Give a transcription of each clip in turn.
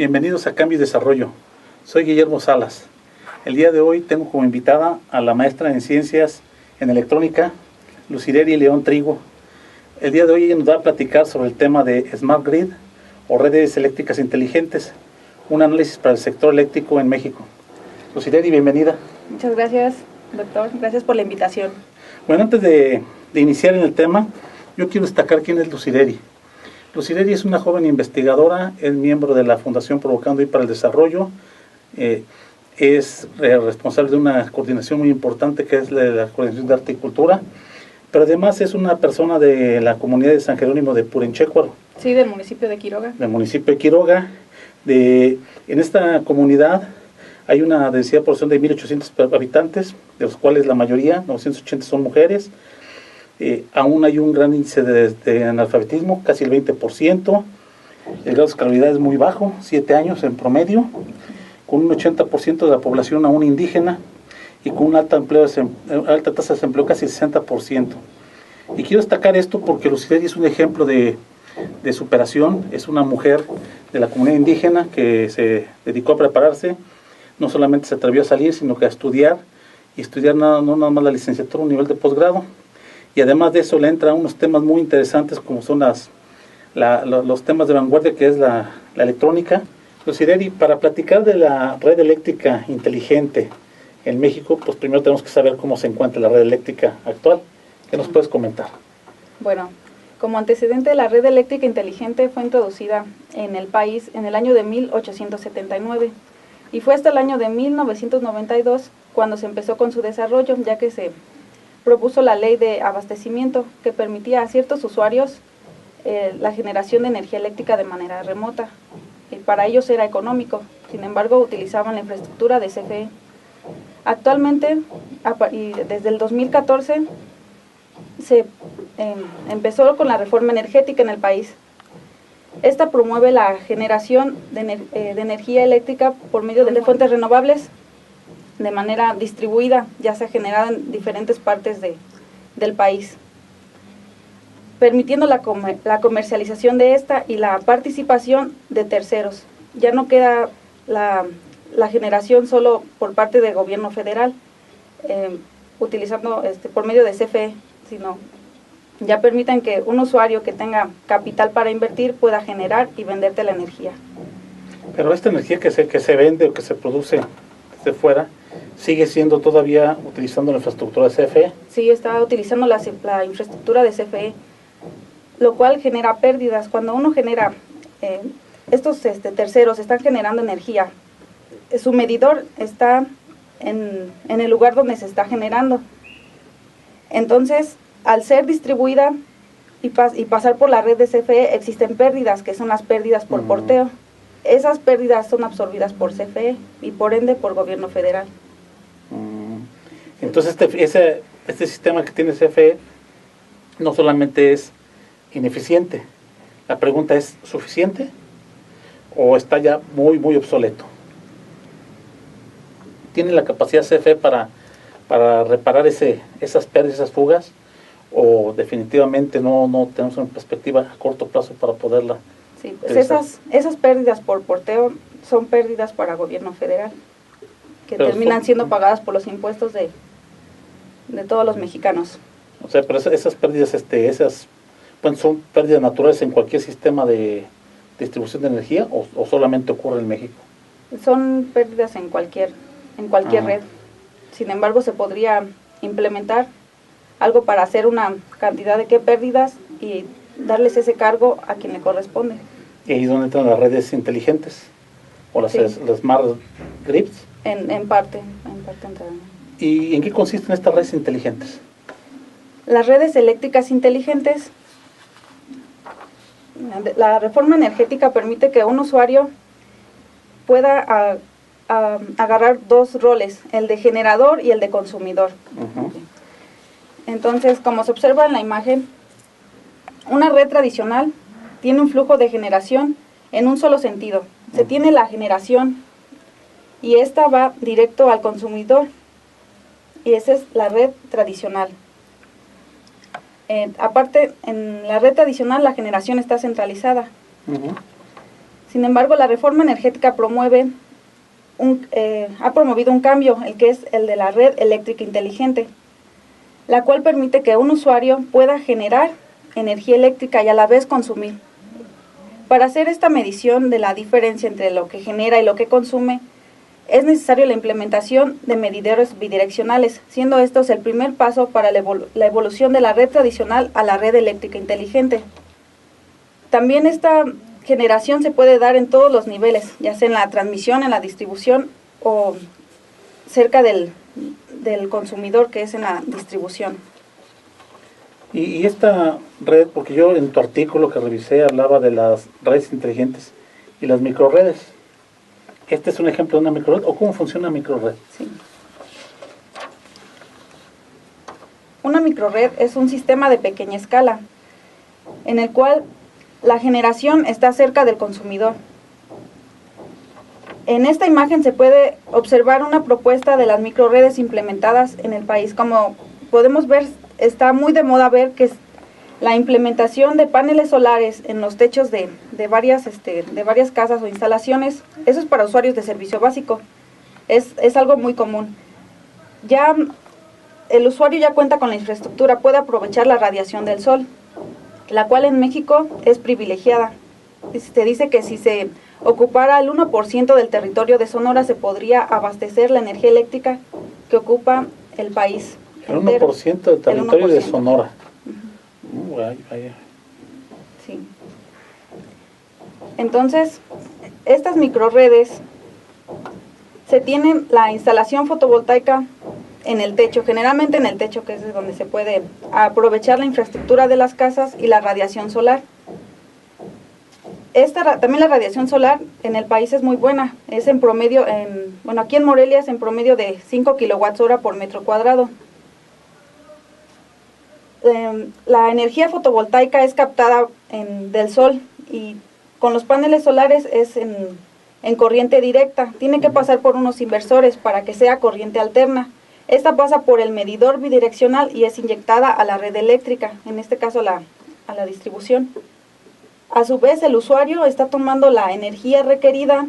Bienvenidos a Cambio y Desarrollo. Soy Guillermo Salas. El día de hoy tengo como invitada a la maestra en Ciencias en Electrónica, Lucireri León Trigo. El día de hoy ella nos va a platicar sobre el tema de Smart Grid o redes eléctricas inteligentes, un análisis para el sector eléctrico en México. Lucireri, bienvenida. Muchas gracias, doctor. Gracias por la invitación. Bueno, antes de iniciar en el tema, yo quiero destacar quién es Lucireri. Lucireri es una joven investigadora, es miembro de la Fundación Provocando I para el Desarrollo, es responsable de una coordinación muy importante que es la Coordinación de Arte y Cultura, pero además es una persona de la comunidad de San Jerónimo de Purinchecuaro. Sí, del municipio de Quiroga. Del municipio de Quiroga. En esta comunidad hay una densidad poblacional de 1,800 habitantes, de los cuales la mayoría, 980, son mujeres. Aún hay un gran índice de analfabetismo, casi el 20%. El grado de escolaridad es muy bajo, 7 años en promedio, con un 80% de la población aún indígena y con una alta tasa de desempleo, casi el 60%. Y quiero destacar esto porque Lucireri es un ejemplo de superación. Es una mujer de la comunidad indígena que se dedicó a prepararse. No solamente se atrevió a salir, sino que a estudiar, y estudiar no nada más la licenciatura, un nivel de posgrado. Y además de eso le entran unos temas muy interesantes como son los temas de vanguardia, que es la electrónica. Lucireri, para platicar de la red eléctrica inteligente en México, pues primero tenemos que saber cómo se encuentra la red eléctrica actual. ¿Qué nos puedes comentar? Bueno, como antecedente, la red eléctrica inteligente fue introducida en el país en el año de 1879 y fue hasta el año de 1992 cuando se empezó con su desarrollo, ya que se propuso la ley de abastecimiento que permitía a ciertos usuarios la generación de energía eléctrica de manera remota. Y para ellos era económico, sin embargo utilizaban la infraestructura de CFE. Actualmente, y desde el 2014, se empezó con la reforma energética en el país. Esta promueve la generación de energía eléctrica por medio de fuentes renovables de manera distribuida, ya sea generada en diferentes partes del país, permitiendo la comercialización de esta y la participación de terceros. Ya no queda la generación solo por parte del gobierno federal, utilizando por medio de CFE, sino ya permiten que un usuario que tenga capital para invertir pueda generar y venderte la energía. Pero esta energía que se vende o que se produce desde fuera, ¿sigue siendo todavía utilizando la infraestructura de CFE? Sí, está utilizando la infraestructura de CFE, lo cual genera pérdidas. Cuando uno genera, estos terceros están generando energía, su medidor está en el lugar donde se está generando. Entonces, al ser distribuida y pasar por la red de CFE, existen pérdidas, que son las pérdidas por porteo. Esas pérdidas son absorbidas por CFE y por ende por gobierno federal. Entonces este sistema que tiene CFE no solamente es ineficiente, la pregunta es, ¿suficiente o está ya muy muy obsoleto? ¿Tiene la capacidad CFE para reparar esas pérdidas, esas fugas, o definitivamente no tenemos una perspectiva a corto plazo para poderla? Sí, pues esas pérdidas por porteo son pérdidas para gobierno federal, que terminan siendo pagadas por los impuestos de todos los mexicanos. O sea, pero esas pérdidas, ¿son pérdidas naturales en cualquier sistema de distribución de energía o solamente ocurre en México? Son pérdidas en cualquier red. Sin embargo, se podría implementar algo para hacer una cantidad de pérdidas y darles ese cargo a quien le corresponde. ¿Y ahí es donde entran las redes inteligentes? ¿O las Smart Grids? En parte entrarán. ¿Y en qué consisten estas redes inteligentes? Las redes eléctricas inteligentes, la reforma energética permite que un usuario pueda agarrar dos roles, el de generador y el de consumidor. Entonces, como se observa en la imagen, una red tradicional tiene un flujo de generación en un solo sentido. Se tiene la generación y esta va directo al consumidor, y esa es la red tradicional. Aparte, en la red tradicional la generación está centralizada. Sin embargo, la reforma energética ha promovido un cambio, el que es el de la red eléctrica inteligente, la cual permite que un usuario pueda generar energía eléctrica y a la vez consumir. Para hacer esta medición de la diferencia entre lo que genera y lo que consume, es necesario la implementación de medidores bidireccionales, siendo estos el primer paso para la evolución de la red tradicional a la red eléctrica inteligente. También esta generación se puede dar en todos los niveles, ya sea en la transmisión, en la distribución o cerca del consumidor, que es en la distribución. Y esta red, porque yo en tu artículo que revisé hablaba de las redes inteligentes y las microredes. ¿Este es un ejemplo de una microred o cómo funciona una microred? Sí. Una microred es un sistema de pequeña escala, en el cual la generación está cerca del consumidor. En esta imagen se puede observar una propuesta de las microredes implementadas en el país. Como podemos ver, está muy de moda ver que la implementación de paneles solares en los techos de varias casas o instalaciones, eso es para usuarios de servicio básico, es algo muy común. Ya el usuario ya cuenta con la infraestructura, puede aprovechar la radiación del sol, la cual en México es privilegiada. Se dice que si se ocupara el 1% del territorio de Sonora, se podría abastecer la energía eléctrica que ocupa el país. El 1% del territorio de Sonora. Vaya. Sí. Entonces, estas microredes se tienen la instalación fotovoltaica en el techo, generalmente en el techo, que es donde se puede aprovechar la infraestructura de las casas y la radiación solar. También la radiación solar en el país es muy buena, es en promedio, aquí en Morelia es en promedio de 5 kWh por metro cuadrado. La energía fotovoltaica es captada del sol y con los paneles solares es en corriente directa. Tiene que pasar por unos inversores para que sea corriente alterna. Esta pasa por el medidor bidireccional y es inyectada a la red eléctrica, en este caso a la distribución. A su vez, el usuario está tomando la energía requerida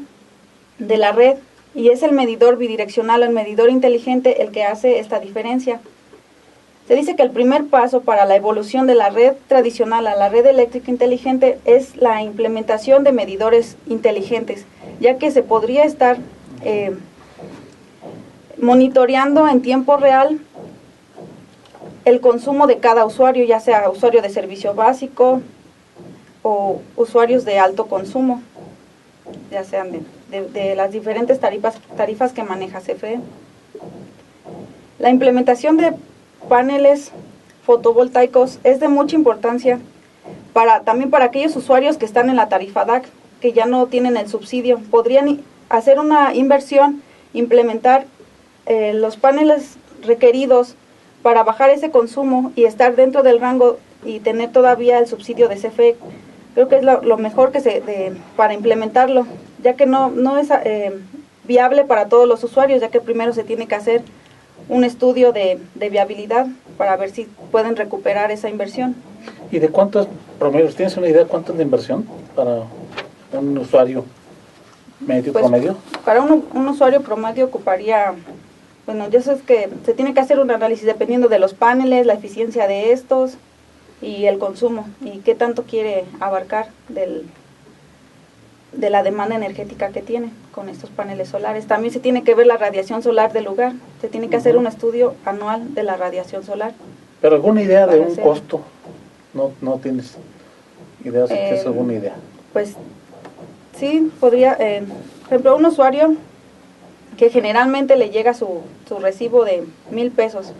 de la red y es el medidor bidireccional, el medidor inteligente, el que hace esta diferencia. Se dice que el primer paso para la evolución de la red tradicional a la red eléctrica inteligente es la implementación de medidores inteligentes, ya que se podría estar monitoreando en tiempo real el consumo de cada usuario, ya sea usuario de servicio básico o usuarios de alto consumo, ya sean de las diferentes tarifas que maneja CFE. La implementación de paneles fotovoltaicos es de mucha importancia también para aquellos usuarios que están en la tarifa DAC, que ya no tienen el subsidio. Podrían hacer una inversión, implementar los paneles requeridos para bajar ese consumo y estar dentro del rango y tener todavía el subsidio de CFE. Creo que es lo mejor para implementarlo, ya que no es viable para todos los usuarios, ya que primero se tiene que hacer un estudio de viabilidad para ver si pueden recuperar esa inversión. ¿Y de cuántos promedios? ¿Tienes una idea de cuánto es de inversión para un usuario promedio? Para un usuario promedio ocuparía, ya sabes que se tiene que hacer un análisis dependiendo de los paneles, la eficiencia de estos y el consumo y qué tanto quiere abarcar de la demanda energética que tiene con estos paneles solares. También se tiene que ver la radiación solar del lugar, se tiene que hacer un estudio anual de la radiación solar. ¿Pero alguna idea de un costo? ¿No tienes idea? Si tienes alguna idea. Pues sí, podría, por ejemplo, un usuario que generalmente le llega su recibo de 1,000 pesos,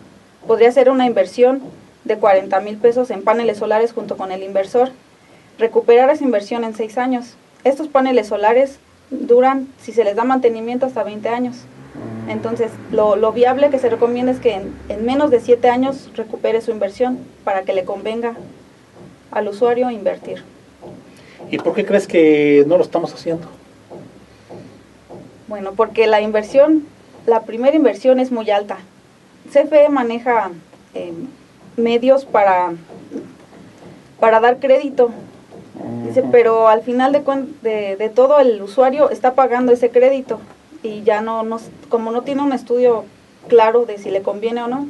podría hacer una inversión de 40,000 pesos en paneles solares junto con el inversor, recuperar esa inversión en 6 años. Estos paneles solares duran, si se les da mantenimiento, hasta 20 años. Entonces, lo viable que se recomienda es que en menos de 7 años recupere su inversión para que le convenga al usuario invertir. ¿Y por qué crees que no lo estamos haciendo? Bueno, porque la primera inversión es muy alta. CFE maneja medios para dar crédito Dice, pero al final de todo el usuario está pagando ese crédito y ya como no tiene un estudio claro de si le conviene o no.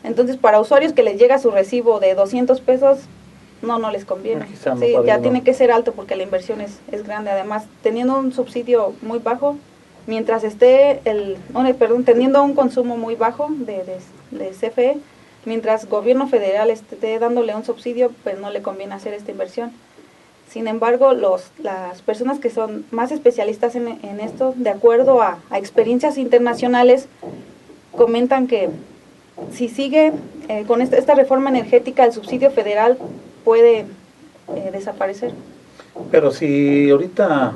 Entonces, para usuarios que les llega su recibo de 200 pesos, no les conviene. No, sí, ya tiene que ser alto porque la inversión es grande. Además, teniendo un subsidio muy bajo, mientras esté teniendo un consumo muy bajo de CFE, mientras gobierno federal esté dándole un subsidio, pues no le conviene hacer esta inversión. Sin embargo, las personas que son más especialistas en esto, de acuerdo a experiencias internacionales, comentan que si sigue con esta reforma energética, el subsidio federal puede desaparecer. Pero si ahorita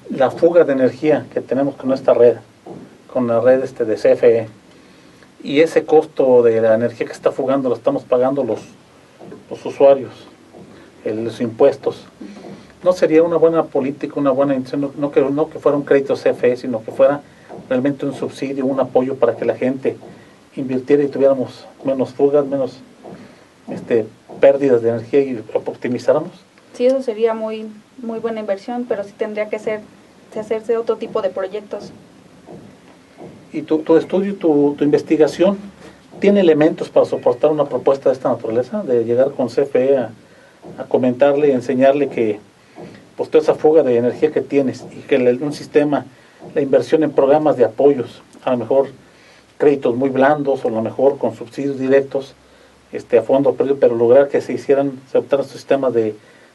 la fuga de energía que tenemos con esta red, con la red de CFE, y ese costo de la energía que está fugando lo estamos pagando los usuarios, los impuestos, ¿no sería una buena política, una buena intención, no que fuera un crédito CFE, sino que fuera realmente un subsidio, un apoyo para que la gente invirtiera y tuviéramos menos fugas, menos pérdidas de energía y optimizáramos? Sí, eso sería muy buena inversión, pero sí tendría que hacerse otro tipo de proyectos. ¿Y tu estudio, tu investigación, tiene elementos para soportar una propuesta de esta naturaleza? De llegar con CFE a comentarle, enseñarle que pues toda esa fuga de energía que tienes y que un sistema, la inversión en programas de apoyos, a lo mejor créditos muy blandos o a lo mejor con subsidios directos a fondo perdido, pero lograr que se adoptaran sistemas de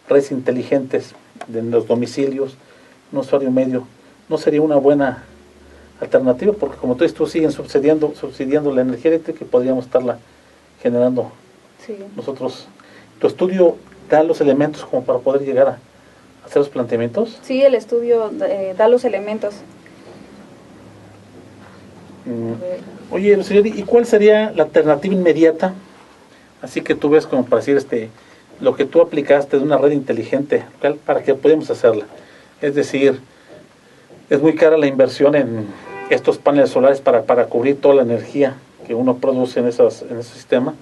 redes inteligentes en los domicilios, un usuario medio, ¿no sería una buena alternativa? Porque como tú dices, tú siguen subsidiando la energía eléctrica y podríamos estarla generando nosotros. ¿Tu estudio da los elementos como para poder llegar a hacer los planteamientos? Sí, el estudio da los elementos. Oye, ¿y cuál sería la alternativa inmediata? Así que tú ves como para decir lo que tú aplicaste de una red inteligente, para que podamos hacerla. Es decir, es muy cara la inversión en estos paneles solares para cubrir toda la energía que uno produce en ese sistema,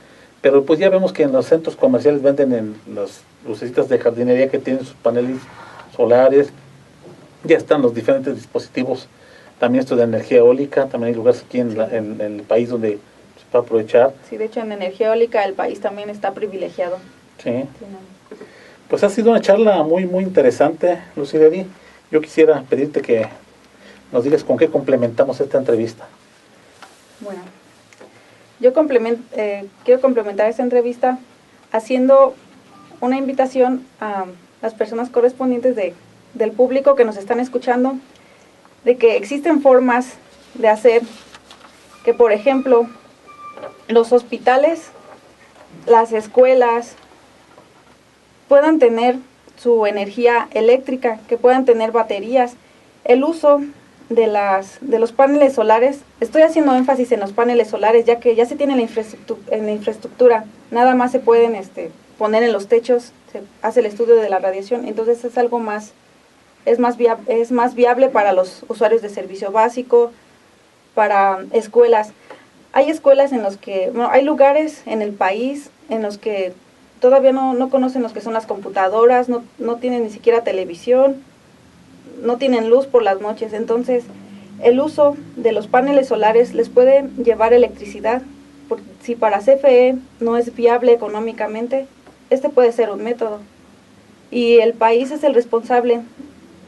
pero pues ya vemos que en los centros comerciales venden en las lucecitas de jardinería que tienen sus paneles solares, ya están los diferentes dispositivos, también esto de energía eólica, también hay lugares aquí en el país donde se puede aprovechar. Sí, de hecho en energía eólica el país también está privilegiado. Sí. Pues ha sido una charla muy interesante, Lucía. Yo quisiera pedirte que nos digas con qué complementamos esta entrevista. Bueno, yo quiero complementar esta entrevista haciendo una invitación a las personas correspondientes del público que nos están escuchando, de que existen formas de hacer que, por ejemplo, los hospitales, las escuelas, puedan tener su energía eléctrica, que puedan tener baterías. El uso de los paneles solares, estoy haciendo énfasis en los paneles solares, ya que ya se tiene la infraestructura, nada más se pueden poner en los techos, se hace el estudio de la radiación, entonces es algo más, es más viable para los usuarios de servicio básico, para escuelas. Hay escuelas hay lugares en el país en los que todavía no conocen lo que son las computadoras, no tienen ni siquiera televisión, no tienen luz por las noches. Entonces, el uso de los paneles solares les puede llevar electricidad. Si para CFE no es viable económicamente, este puede ser un método. Y el país es el responsable,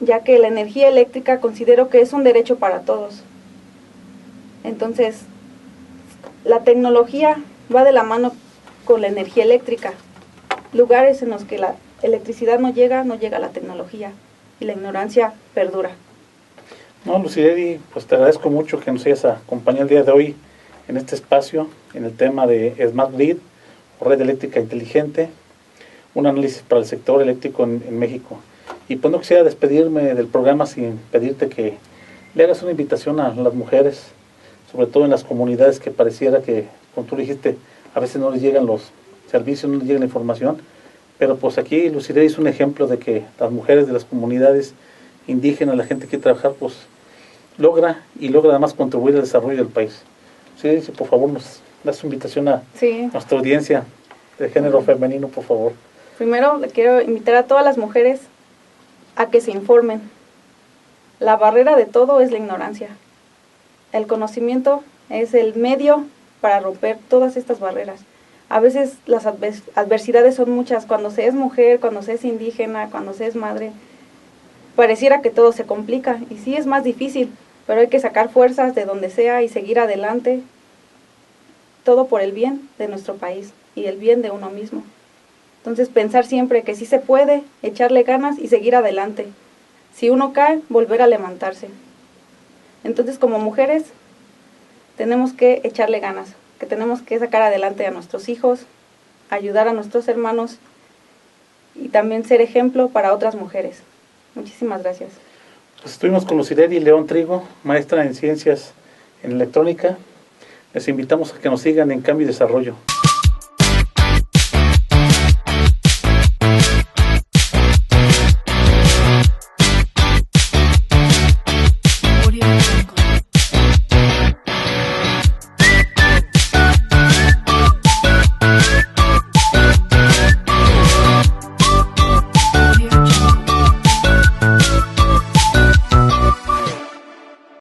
ya que la energía eléctrica considero que es un derecho para todos. Entonces, la tecnología va de la mano con la energía eléctrica. Lugares en los que la electricidad no llega la tecnología y la ignorancia perdura. No, Lucía, pues te agradezco mucho que nos hayas acompañado el día de hoy en este espacio, en el tema de Smart Grid, o red eléctrica inteligente, un análisis para el sector eléctrico en México. Y pues no quisiera despedirme del programa sin pedirte que le hagas una invitación a las mujeres, sobre todo en las comunidades que pareciera que, como tú dijiste, a veces no les llegan los servicios, no les llega la información, pero pues aquí Lucía es un ejemplo de que las mujeres de las comunidades indígenas, la gente que quiere trabajar, pues logra además contribuir al desarrollo del país. Sí, por favor, nos das invitación a nuestra audiencia de género femenino, por favor. Primero, le quiero invitar a todas las mujeres a que se informen. La barrera de todo es la ignorancia. El conocimiento es el medio para romper todas estas barreras. A veces las adversidades son muchas. Cuando se es mujer, cuando se es indígena, cuando se es madre, pareciera que todo se complica. Y sí es más difícil, pero hay que sacar fuerzas de donde sea y seguir adelante. Todo por el bien de nuestro país y el bien de uno mismo. Entonces pensar siempre que sí se puede, echarle ganas y seguir adelante. Si uno cae, volver a levantarse. Entonces como mujeres tenemos que echarle ganas, que tenemos que sacar adelante a nuestros hijos, ayudar a nuestros hermanos y también ser ejemplo para otras mujeres. Muchísimas gracias. Pues estuvimos con Lucireli León Trigo, maestra en Ciencias en Electrónica. Les invitamos a que nos sigan en Cambio y Desarrollo.